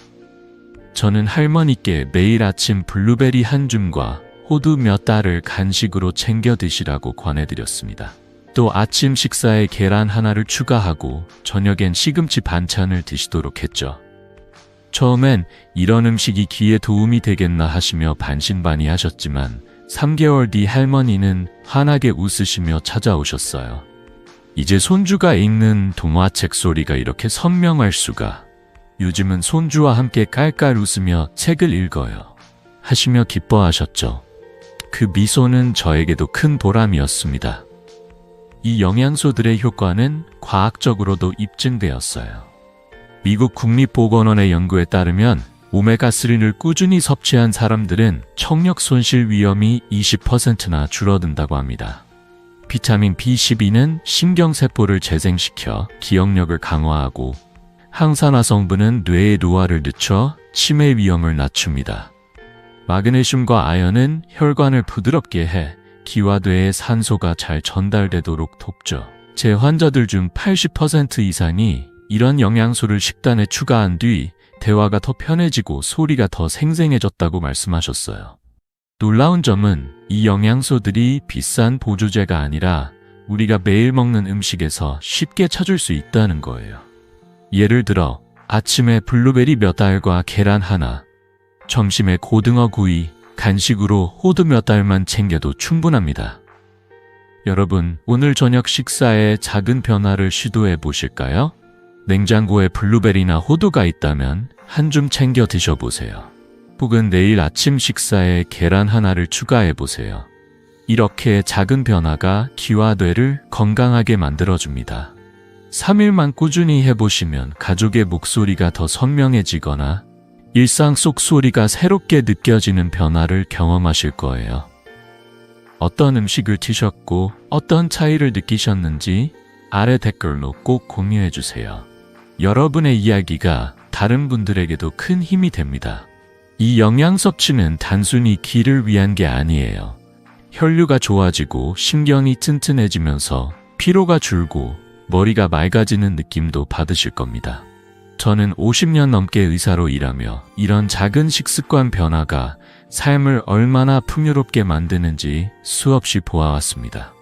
S1: 저는 할머니께 매일 아침 블루베리 한 줌과 호두 몇 달을 간식으로 챙겨 드시라고 권해드렸습니다. 또 아침 식사에 계란 하나를 추가하고 저녁엔 시금치 반찬을 드시도록 했죠. 처음엔 이런 음식이 귀에 도움이 되겠나 하시며 반신반의하셨지만 3개월 뒤 할머니는 환하게 웃으시며 찾아오셨어요. 이제 손주가 읽는 동화책 소리가 이렇게 선명할 수가. 요즘은 손주와 함께 깔깔 웃으며 책을 읽어요. 하시며 기뻐하셨죠. 그 미소는 저에게도 큰 보람이었습니다. 이 영양소들의 효과는 과학적으로도 입증되었어요. 미국 국립보건원의 연구에 따르면 오메가3를 꾸준히 섭취한 사람들은 청력 손실 위험이 20%나 줄어든다고 합니다. 비타민 B12는 신경세포를 재생시켜 기억력을 강화하고 항산화 성분은 뇌의 노화를 늦춰 치매 위험을 낮춥니다. 마그네슘과 아연은 혈관을 부드럽게 해 기와뇌에 산소가 잘 전달되도록 돕죠. 제 환자들 중 80% 이상이 이런 영양소를 식단에 추가한 뒤 대화가 더 편해지고 소리가 더 생생해졌다고 말씀하셨어요. 놀라운 점은 이 영양소들이 비싼 보조제가 아니라 우리가 매일 먹는 음식에서 쉽게 찾을 수 있다는 거예요. 예를 들어 아침에 블루베리 몇 알과 계란 하나, 점심에 고등어 구이, 간식으로 호두 몇 알만 챙겨도 충분합니다. 여러분, 오늘 저녁 식사에 작은 변화를 시도해 보실까요? 냉장고에 블루베리나 호두가 있다면 한 줌 챙겨 드셔보세요. 혹은 내일 아침 식사에 계란 하나를 추가해 보세요. 이렇게 작은 변화가 귀와 뇌를 건강하게 만들어줍니다. 3일만 꾸준히 해보시면 가족의 목소리가 더 선명해지거나 일상 속 소리가 새롭게 느껴지는 변화를 경험하실 거예요. 어떤 음식을 드셨고 어떤 차이를 느끼셨는지 아래 댓글로 꼭 공유해주세요. 여러분의 이야기가 다른 분들에게도 큰 힘이 됩니다. 이 영양 섭취는 단순히 귀를 위한 게 아니에요. 혈류가 좋아지고 신경이 튼튼해지면서 피로가 줄고 머리가 맑아지는 느낌도 받으실 겁니다. 저는 50년 넘게 의사로 일하며 이런 작은 식습관 변화가 삶을 얼마나 풍요롭게 만드는지 수없이 보아왔습니다.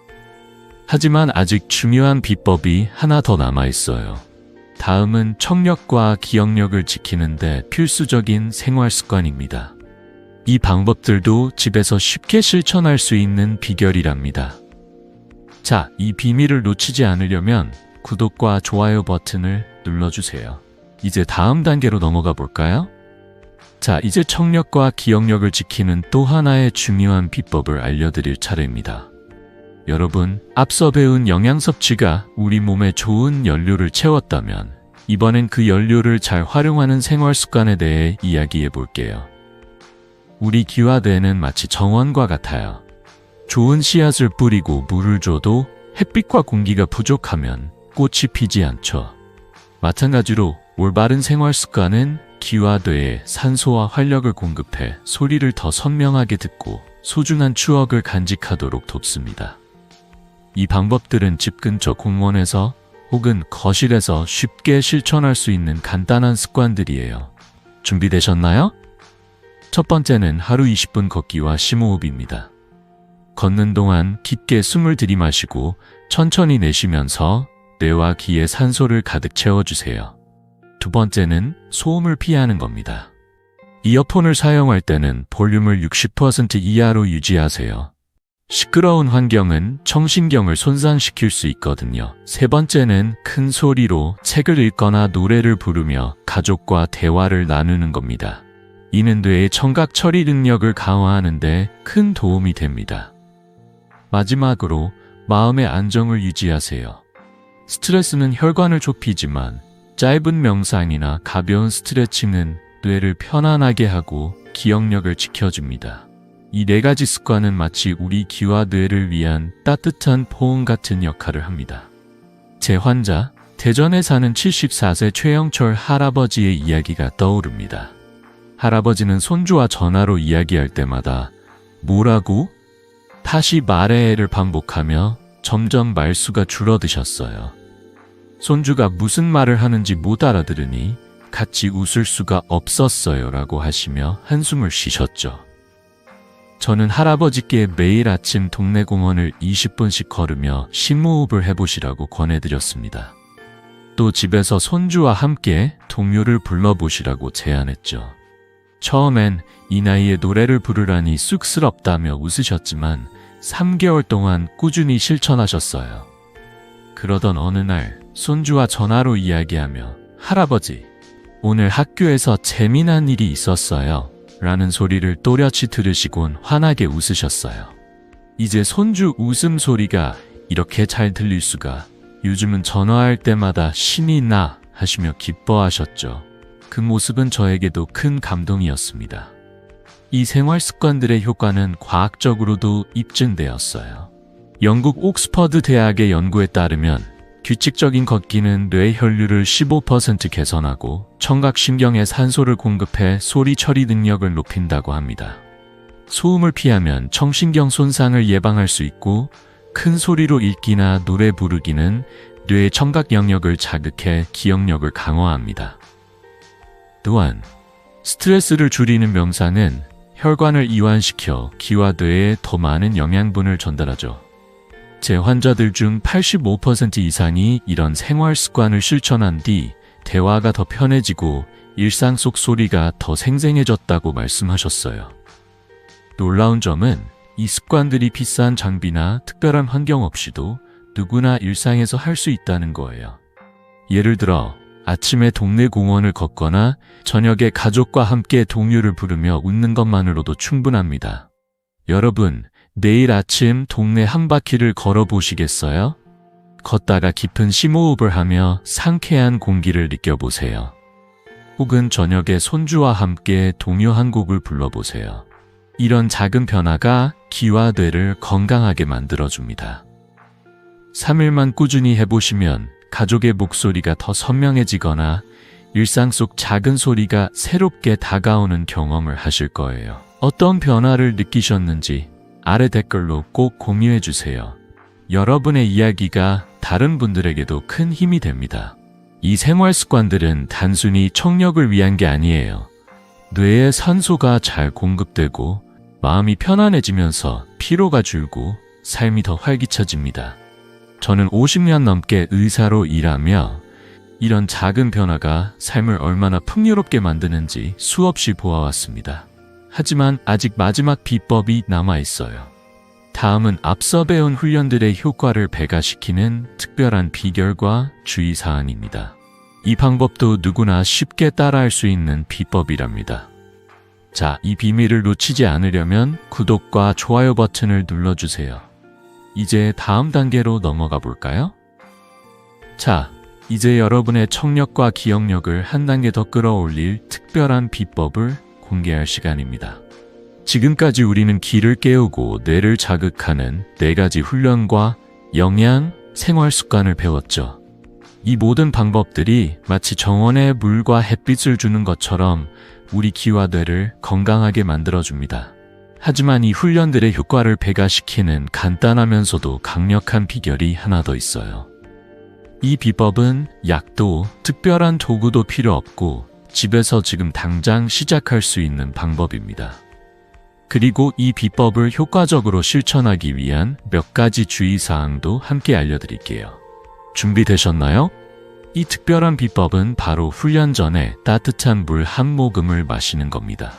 S1: 하지만 아직 중요한 비법이 하나 더 남아있어요. 다음은 청력과 기억력을 지키는데 필수적인 생활 습관입니다. 이 방법들도 집에서 쉽게 실천할 수 있는 비결이랍니다. 자, 이 비밀을 놓치지 않으려면 구독과 좋아요 버튼을 눌러주세요. 이제 다음 단계로 넘어가 볼까요? 자, 이제 청력과 기억력을 지키는 또 하나의 중요한 비법을 알려드릴 차례입니다. 여러분, 앞서 배운 영양 섭취가 우리 몸에 좋은 연료를 채웠다면 이번엔 그 연료를 잘 활용하는 생활 습관에 대해 이야기해 볼게요. 우리 귀와 뇌는 마치 정원과 같아요. 좋은 씨앗을 뿌리고 물을 줘도 햇빛과 공기가 부족하면 꽃이 피지 않죠. 마찬가지로 올바른 생활 습관은 귀와 뇌에 산소와 활력을 공급해 소리를 더 선명하게 듣고 소중한 추억을 간직하도록 돕습니다. 이 방법들은 집 근처 공원에서 혹은 거실에서 쉽게 실천할 수 있는 간단한 습관들이에요. 준비되셨나요? 첫 번째는 하루 20분 걷기와 심호흡입니다. 걷는 동안 깊게 숨을 들이마시고 천천히 내쉬면서 뇌와 귀에 산소를 가득 채워주세요. 두 번째는 소음을 피하는 겁니다. 이어폰을 사용할 때는 볼륨을 60% 이하로 유지하세요. 시끄러운 환경은 청신경을 손상시킬 수 있거든요. 세 번째는 큰 소리로 책을 읽거나 노래를 부르며 가족과 대화를 나누는 겁니다. 이는 뇌의 청각 처리 능력을 강화하는 데 큰 도움이 됩니다. 마지막으로 마음의 안정을 유지하세요. 스트레스는 혈관을 좁히지만 짧은 명상이나 가벼운 스트레칭은 뇌를 편안하게 하고 기억력을 지켜줍니다. 이 네 가지 습관은 마치 우리 귀와 뇌를 위한 따뜻한 포옹 같은 역할을 합니다. 제 환자, 대전에 사는 74세 최영철 할아버지의 이야기가 떠오릅니다. 할아버지는 손주와 전화로 이야기할 때마다 뭐라고? 다시 말해를 반복하며 점점 말수가 줄어드셨어요. 손주가 무슨 말을 하는지 못 알아들으니 같이 웃을 수가 없었어요 라고 하시며 한숨을 쉬셨죠. 저는 할아버지께 매일 아침 동네 공원을 20분씩 걸으며 심호흡을 해보시라고 권해드렸습니다. 또 집에서 손주와 함께 동요를 불러보시라고 제안했죠. 처음엔 이 나이에 노래를 부르라니 쑥스럽다며 웃으셨지만 3개월 동안 꾸준히 실천하셨어요. 그러던 어느 날 손주와 전화로 이야기하며 할아버지, 오늘 학교에서 재미난 일이 있었어요 라는 소리를 또렷이 들으시곤 환하게 웃으셨어요. 이제 손주 웃음소리가 이렇게 잘 들릴 수가. 요즘은 전화할 때마다 신이 나 하시며 기뻐하셨죠. 그 모습은 저에게도 큰 감동이었습니다. 이 생활 습관들의 효과는 과학적으로도 입증되었어요. 영국 옥스퍼드 대학의 연구에 따르면 규칙적인 걷기는 뇌 혈류를 15% 개선하고 청각신경에 산소를 공급해 소리 처리 능력을 높인다고 합니다. 소음을 피하면 청신경 손상을 예방할 수 있고, 큰 소리로 읽기나 노래 부르기는 뇌의 청각 영역을 자극해 기억력을 강화합니다. 또한 스트레스를 줄이는 명상은 혈관을 이완시켜 기와 뇌에 더 많은 영양분을 전달하죠. 제 환자들 중 85% 이상이 이런 생활 습관을 실천한 뒤 대화가 더 편해지고 일상 속 소리가 더 생생해졌다고 말씀하셨어요. 놀라운 점은 이 습관들이 비싼 장비나 특별한 환경 없이도 누구나 일상에서 할 수 있다는 거예요. 예를 들어 아침에 동네 공원을 걷거나 저녁에 가족과 함께 동요를 부르며 웃는 것만으로도 충분합니다. 여러분, 내일 아침 동네 한 바퀴를 걸어보시겠어요? 걷다가 깊은 심호흡을 하며 상쾌한 공기를 느껴보세요. 혹은 저녁에 손주와 함께 동요 한 곡을 불러보세요. 이런 작은 변화가 귀와 뇌를 건강하게 만들어줍니다. 3일만 꾸준히 해보시면 가족의 목소리가 더 선명해지거나 일상 속 작은 소리가 새롭게 다가오는 경험을 하실 거예요. 어떤 변화를 느끼셨는지 아래 댓글로 꼭 공유해주세요. 여러분의 이야기가 다른 분들에게도 큰 힘이 됩니다. 이 생활 습관들은 단순히 청력을 위한 게 아니에요. 뇌에 산소가 잘 공급되고 마음이 편안해지면서 피로가 줄고 삶이 더 활기차집니다. 저는 50년 넘게 의사로 일하며 이런 작은 변화가 삶을 얼마나 풍요롭게 만드는지 수없이 보아왔습니다. 하지만 아직 마지막 비법이 남아있어요. 다음은 앞서 배운 훈련들의 효과를 배가시키는 특별한 비결과 주의사항입니다. 이 방법도 누구나 쉽게 따라할 수 있는 비법이랍니다. 자, 이 비밀을 놓치지 않으려면 구독과 좋아요 버튼을 눌러주세요. 이제 다음 단계로 넘어가 볼까요? 자, 이제 여러분의 청력과 기억력을 한 단계 더 끌어올릴 특별한 비법을 공개할 시간입니다. 지금까지 우리는 귀를 깨우고 뇌를 자극하는 4가지 훈련과 영양, 생활 습관을 배웠죠. 이 모든 방법들이 마치 정원에 물과 햇빛을 주는 것처럼 우리 귀와 뇌를 건강하게 만들어줍니다. 하지만 이 훈련들의 효과를 배가시키는 간단하면서도 강력한 비결이 하나 더 있어요. 이 비법은 약도 특별한 도구도 필요 없고 집에서 지금 당장 시작할 수 있는 방법입니다. 그리고 이 비법을 효과적으로 실천하기 위한 몇 가지 주의사항도 함께 알려드릴게요. 준비되셨나요? 이 특별한 비법은 바로 훈련 전에 따뜻한 물 한 모금을 마시는 겁니다.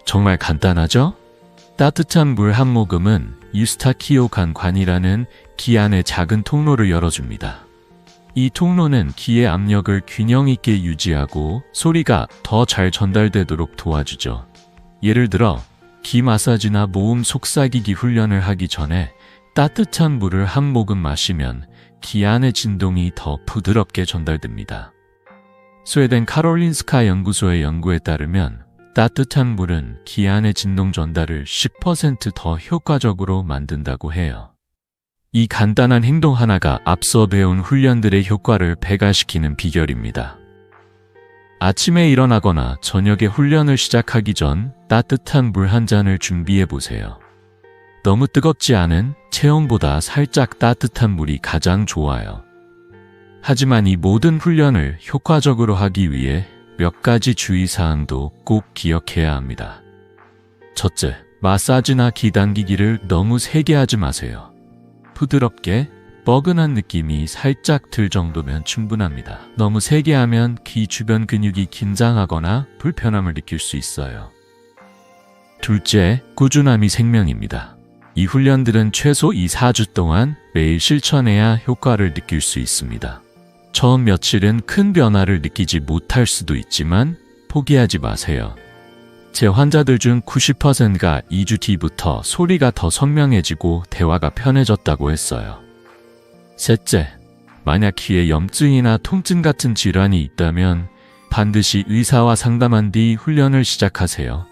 S1: 정말 간단하죠? 따뜻한 물 한 모금은 유스타키오간관이라는 귀 안의 작은 통로를 열어줍니다. 이 통로는 귀의 압력을 균형 있게 유지하고 소리가 더 잘 전달되도록 도와주죠. 예를 들어 귀 마사지나 모음 속삭이기 훈련을 하기 전에 따뜻한 물을 한 모금 마시면 귀 안의 진동이 더 부드럽게 전달됩니다. 스웨덴 카롤린스카 연구소의 연구에 따르면 따뜻한 물은 귀 안의 진동 전달을 10% 더 효과적으로 만든다고 해요. 이 간단한 행동 하나가 앞서 배운 훈련들의 효과를 배가시키는 비결입니다. 아침에 일어나거나 저녁에 훈련을 시작하기 전 따뜻한 물 한 잔을 준비해 보세요. 너무 뜨겁지 않은 체온보다 살짝 따뜻한 물이 가장 좋아요. 하지만 이 모든 훈련을 효과적으로 하기 위해 몇 가지 주의사항도 꼭 기억해야 합니다. 첫째, 마사지나 귀 당기기를 너무 세게 하지 마세요. 부드럽게 뻐근한 느낌이 살짝 들 정도면 충분합니다. 너무 세게 하면 귀 주변 근육이 긴장하거나 불편함을 느낄 수 있어요. 둘째, 꾸준함이 생명입니다. 이 훈련들은 최소 2-4주 동안 매일 실천해야 효과를 느낄 수 있습니다. 처음 며칠은 큰 변화를 느끼지 못할 수도 있지만 포기하지 마세요. 제 환자들 중 90%가 2주 뒤부터 소리가 더 선명해지고 대화가 편해졌다고 했어요. 셋째, 만약 귀에 염증이나 통증 같은 질환이 있다면 반드시 의사와 상담한 뒤 훈련을 시작하세요.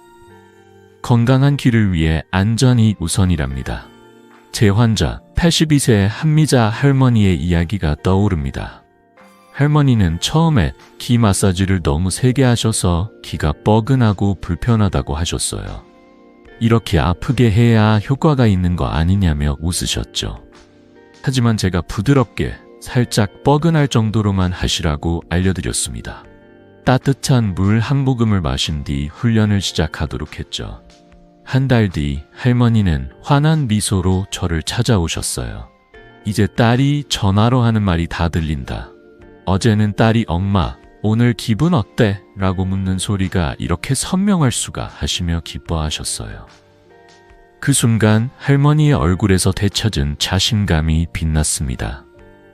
S1: 건강한 귀를 위해 안전이 우선이랍니다. 제 환자 82세의 한미자 할머니의 이야기가 떠오릅니다. 할머니는 처음에 귀 마사지를 너무 세게 하셔서 귀가 뻐근하고 불편하다고 하셨어요. 이렇게 아프게 해야 효과가 있는 거 아니냐며 웃으셨죠. 하지만 제가 부드럽게 살짝 뻐근할 정도로만 하시라고 알려드렸습니다. 따뜻한 물 한 모금을 마신 뒤 훈련을 시작하도록 했죠. 한 달 뒤 할머니는 환한 미소로 저를 찾아오셨어요. 이제 딸이 전화로 하는 말이 다 들린다. 어제는 딸이 엄마, 오늘 기분 어때? 라고 묻는 소리가 이렇게 선명할 수가 하시며 기뻐하셨어요. 그 순간 할머니의 얼굴에서 되찾은 자신감이 빛났습니다.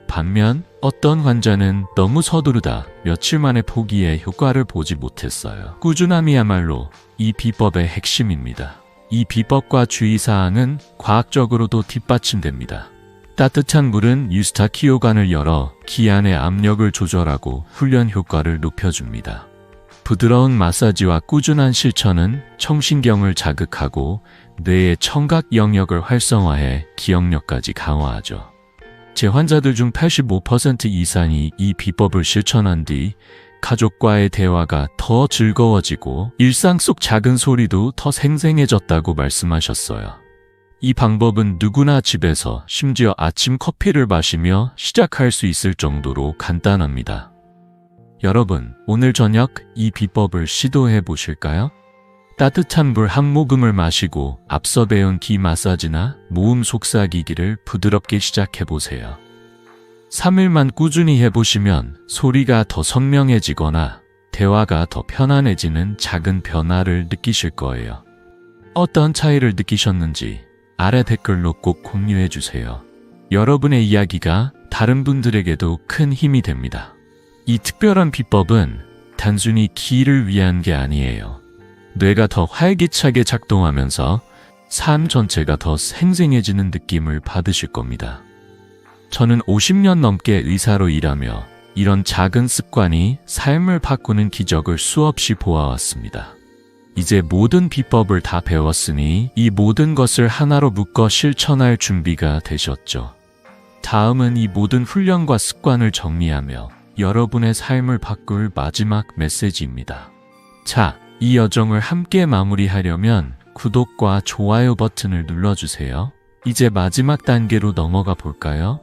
S1: 반면 어떤 환자는 너무 서두르다 며칠 만에 포기해 효과를 보지 못했어요. 꾸준함이야말로 이 비법의 핵심입니다. 이 비법과 주의사항은 과학적으로도 뒷받침됩니다. 따뜻한 물은 유스타키오관을 열어 귀 안의 압력을 조절하고 훈련 효과를 높여줍니다. 부드러운 마사지와 꾸준한 실천은 청신경을 자극하고 뇌의 청각 영역을 활성화해 기억력까지 강화하죠. 제 환자들 중 85% 이상이 이 비법을 실천한 뒤 가족과의 대화가 더 즐거워지고 일상 속 작은 소리도 더 생생해졌다고 말씀하셨어요. 이 방법은 누구나 집에서 심지어 아침 커피를 마시며 시작할 수 있을 정도로 간단합니다. 여러분, 오늘 저녁 이 비법을 시도해 보실까요? 따뜻한 물 한 모금을 마시고 앞서 배운 귀 마사지나 모음 속삭이기를 부드럽게 시작해 보세요. 3일만 꾸준히 해보시면 소리가 더 선명해지거나 대화가 더 편안해지는 작은 변화를 느끼실 거예요. 어떤 차이를 느끼셨는지 아래 댓글로 꼭 공유해 주세요. 여러분의 이야기가 다른 분들에게도 큰 힘이 됩니다. 이 특별한 비법은 단순히 귀를 위한 게 아니에요. 뇌가 더 활기차게 작동하면서 삶 전체가 더 생생해지는 느낌을 받으실 겁니다. 저는 50년 넘게 의사로 일하며 이런 작은 습관이 삶을 바꾸는 기적을 수없이 보아왔습니다. 이제 모든 비법을 다 배웠으니 이 모든 것을 하나로 묶어 실천할 준비가 되셨죠. 다음은 이 모든 훈련과 습관을 정리하며 여러분의 삶을 바꿀 마지막 메시지입니다. 자, 이 여정을 함께 마무리하려면 구독과 좋아요 버튼을 눌러주세요. 이제 마지막 단계로 넘어가 볼까요?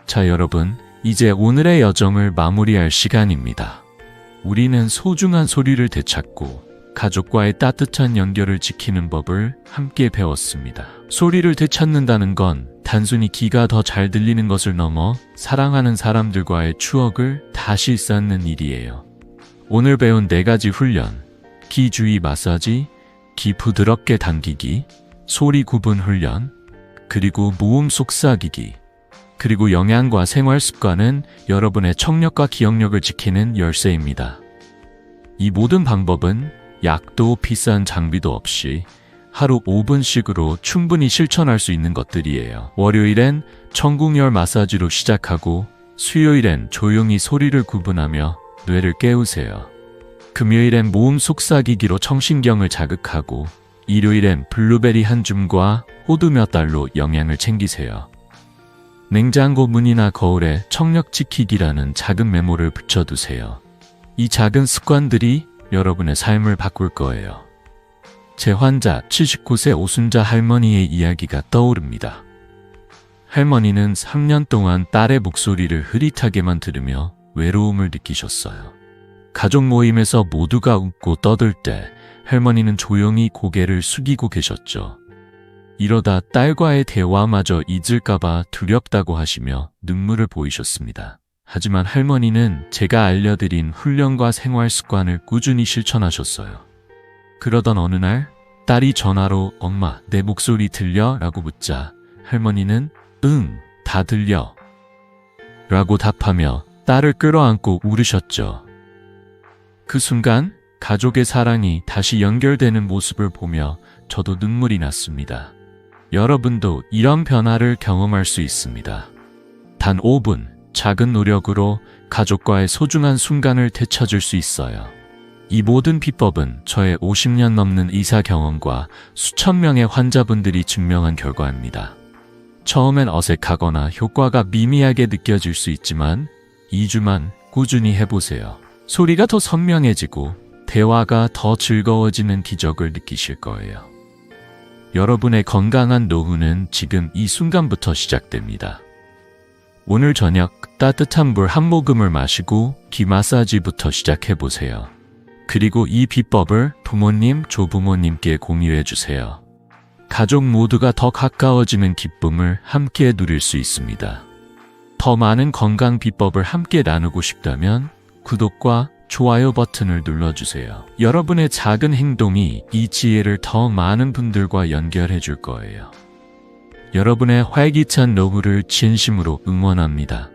S1: 자, 여러분, 이제 오늘의 여정을 마무리할 시간입니다. 우리는 소중한 소리를 되찾고 가족과의 따뜻한 연결을 지키는 법을 함께 배웠습니다. 소리를 되찾는다는 건 단순히 귀가 더 잘 들리는 것을 넘어 사랑하는 사람들과의 추억을 다시 쌓는 일이에요. 오늘 배운 4가지 훈련, 귀 주위 마사지, 귀 부드럽게 당기기, 소리 구분 훈련, 그리고 모음 속삭이기, 그리고 영양과 생활 습관은 여러분의 청력과 기억력을 지키는 열쇠입니다. 이 모든 방법은 약도 비싼 장비도 없이 하루 5분씩으로 충분히 실천할 수 있는 것들이에요. 월요일엔 천궁열 마사지로 시작하고 수요일엔 조용히 소리를 구분하며 뇌를 깨우세요. 금요일엔 모음 속삭이기로 청신경을 자극하고 일요일엔 블루베리 한 줌과 호두 몇 알로 영양을 챙기세요. 냉장고 문이나 거울에 청력 지키기라는 작은 메모를 붙여두세요. 이 작은 습관들이 여러분의 삶을 바꿀 거예요. 제 환자 79세 오순자 할머니의 이야기가 떠오릅니다. 할머니는 3년 동안 딸의 목소리를 흐릿하게만 들으며 외로움을 느끼셨어요. 가족 모임에서 모두가 웃고 떠들 때 할머니는 조용히 고개를 숙이고 계셨죠. 이러다 딸과의 대화마저 잊을까봐 두렵다고 하시며 눈물을 보이셨습니다. 하지만 할머니는 제가 알려드린 훈련과 생활 습관을 꾸준히 실천하셨어요. 그러던 어느 날 딸이 전화로 엄마, 내 목소리 들려? 라고 묻자 할머니는 응, 다 들려 라고 답하며 딸을 끌어안고 울으셨죠. 그 순간 가족의 사랑이 다시 연결되는 모습을 보며 저도 눈물이 났습니다. 여러분도 이런 변화를 경험할 수 있습니다. 단 5분, 작은 노력으로 가족과의 소중한 순간을 되찾을 수 있어요. 이 모든 비법은 저의 50년 넘는 의사 경험과 수천 명의 환자분들이 증명한 결과입니다. 처음엔 어색하거나 효과가 미미하게 느껴질 수 있지만 2주만 꾸준히 해보세요. 소리가 더 선명해지고 대화가 더 즐거워지는 기적을 느끼실 거예요. 여러분의 건강한 노후는 지금 이 순간부터 시작됩니다. 오늘 저녁 따뜻한 물 한 모금을 마시고 귀 마사지부터 시작해보세요. 그리고 이 비법을 부모님, 조부모님께 공유해주세요. 가족 모두가 더 가까워지는 기쁨을 함께 누릴 수 있습니다. 더 많은 건강 비법을 함께 나누고 싶다면 구독과 좋아요 버튼을 눌러주세요. 여러분의 작은 행동이 이 지혜를 더 많은 분들과 연결해 줄 거예요. 여러분의 활기찬 노후를 진심으로 응원합니다.